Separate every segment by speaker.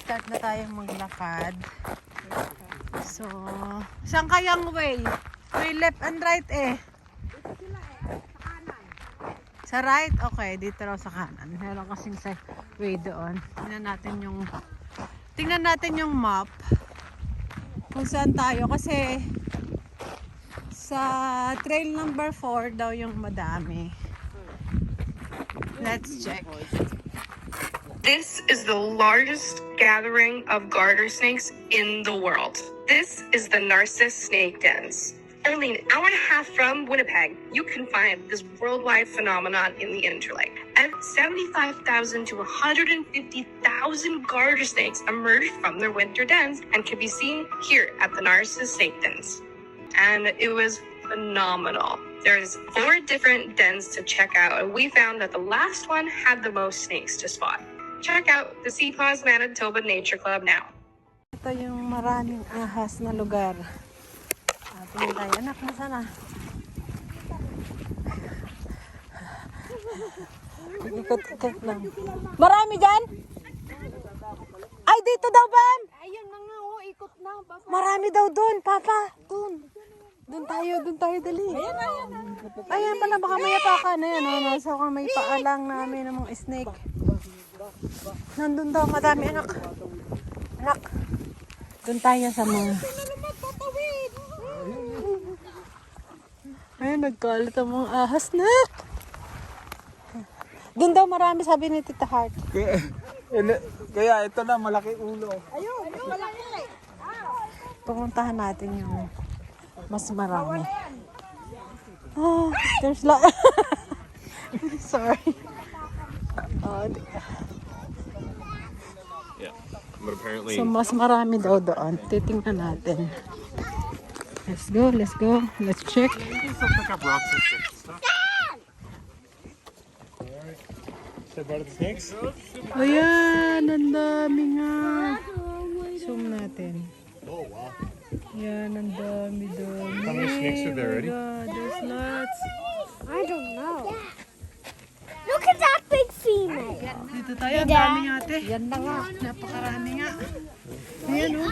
Speaker 1: Start na tayong maglakad. So, saan kayang way? May left and right eh. Sa right? Okay, dito raw sa kanan. Meron kasing sa way doon. Tingnan natin yung map. Kung saan tayo. Kasi sa trail number 4 daw yung madami. Let's check.
Speaker 2: This is the largest gathering of garter snakes in the world. This is the Narcissus Snake Dens. Only an hour and a half from Winnipeg, you can find this worldwide phenomenon in the Interlake. And 75,000 to 150,000 garter snakes emerged from their winter dens and can be seen here at the Narcissus Snake Dens. And it was phenomenal. There's 4 different dens to check out, and we found that the last one had the most snakes to spot. Check out the Seapaws Manitoba Nature Club now.
Speaker 1: Ito yung maraming ahas na lugar. Tingin tayo. Anak, nasa na? Ikot-ikot lang. Marami dyan? Ay, dito daw, Bam!
Speaker 3: Ayun na nga, oh, ikot na. Baba.
Speaker 1: Marami daw doon, Papa. Doon tayo, dali. Ayan pala, baka may apakan. Ayan, nasa kung may paalang namin ng mga snake. Nandun daw, madami, anak. Doon tayo sa mga... Ayun, nagkalat ang mga ahas na. Doon daw marami, sabi ni Tita Heart.
Speaker 4: Kaya ito na, malaki ulo.
Speaker 3: Ayun, malaki.
Speaker 1: Pupuntahan natin yung mas marami. Oh, there's sorry. Oh,
Speaker 4: Yeah, but apparently...
Speaker 1: so mas marami daw doon. Titingnan natin. Let's go. Let's check.
Speaker 4: pick up rocks and stuff. Alright. Say bye to the snakes?
Speaker 1: Ayan, ang dami nga. Zoom natin.
Speaker 4: Oh, wow.
Speaker 1: Yan, ang dami.
Speaker 4: How many snakes are there already?
Speaker 1: God, there's lots.
Speaker 3: I don't know. Look at that big female.
Speaker 1: Dito tayo, ang dami nga ate.
Speaker 3: Yan na nga.
Speaker 1: Napakarami nga. Ayan o.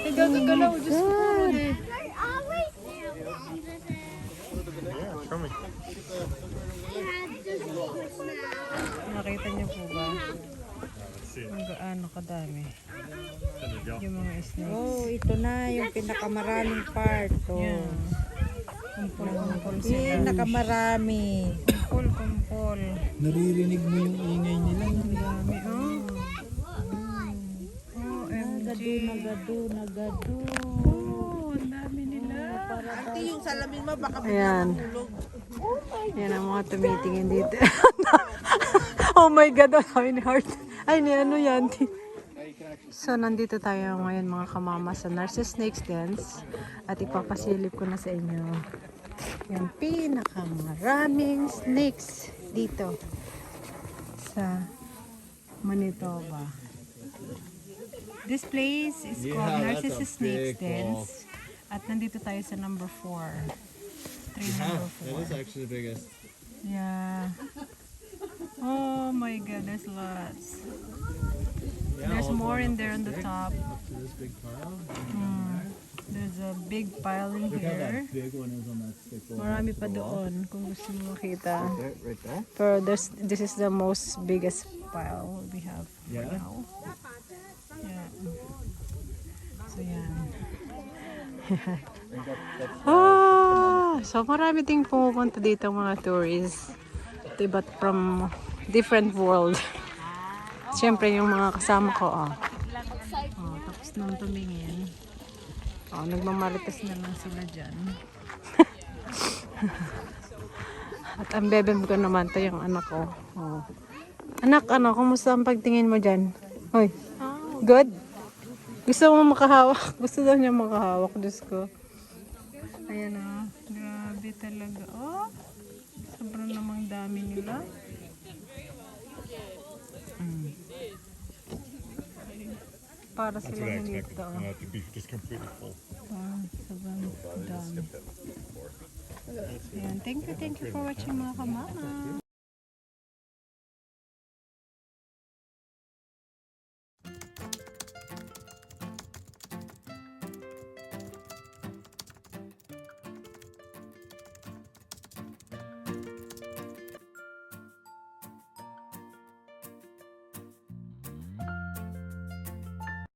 Speaker 1: Ay, gagagalaw. Diyos ko po eh.
Speaker 4: Yeah, show me.
Speaker 1: Nakita niyo po ba? Ang gaano kadami. Yung mga snakes.
Speaker 3: Oh, ito na yung pinakamaraming part. Oh.
Speaker 1: Yan. Kumpol sila.
Speaker 3: Pinakamarami.
Speaker 1: Kumpol.
Speaker 4: Naririnig mo yung ingay nila.
Speaker 1: Ang dami. OMG.
Speaker 3: Nagado.
Speaker 1: Oh, ang dami nila.
Speaker 3: Ate, yung salamin mo baka
Speaker 1: Ayan. Yan ang mga tumitingin dito. Oh my God, ang dami ni Heart. Ay, ni ano yan. So, nandito tayo ngayon mga kamama sa Narcissus Snake Dens. At ipapasilip ko na sa inyo yung pinakamaraming snakes dito sa Manitoba. This place is called Narcissus Snake Dens. At nandito tayo sa number 4. Trail number 4.
Speaker 4: That is actually the biggest.
Speaker 1: Yeah. Oh my God, there's lots. There's more in there on the top.
Speaker 4: Up to this big pile.
Speaker 1: There's a big pile in here.
Speaker 4: Big one is on that stick wall.
Speaker 1: Marami pa doon kung gusto mo makita.
Speaker 4: Right there?
Speaker 1: Pero this is the most biggest pile we have
Speaker 4: Yeah.
Speaker 1: now. Yeah. So yan. So marami ding pumupunta dito mga tourists. Diba from different world. Siyempre yung mga kasama ko, tapos nang tumingin. Nagmamarites na lang sila dyan. At ang bebem ko naman, to yung anak ko. Anak, kumusta ang pagtingin mo dyan? Hoy, good? Gusto mo makahawak? Gusto daw niya makahawak, Diyos ko. Ayan grabe talaga. Sobrang namang dami nila. Para sila nilito.
Speaker 4: The beef just completely full.
Speaker 1: Sobrang dami. Ayan, thank you for watching mga kamama.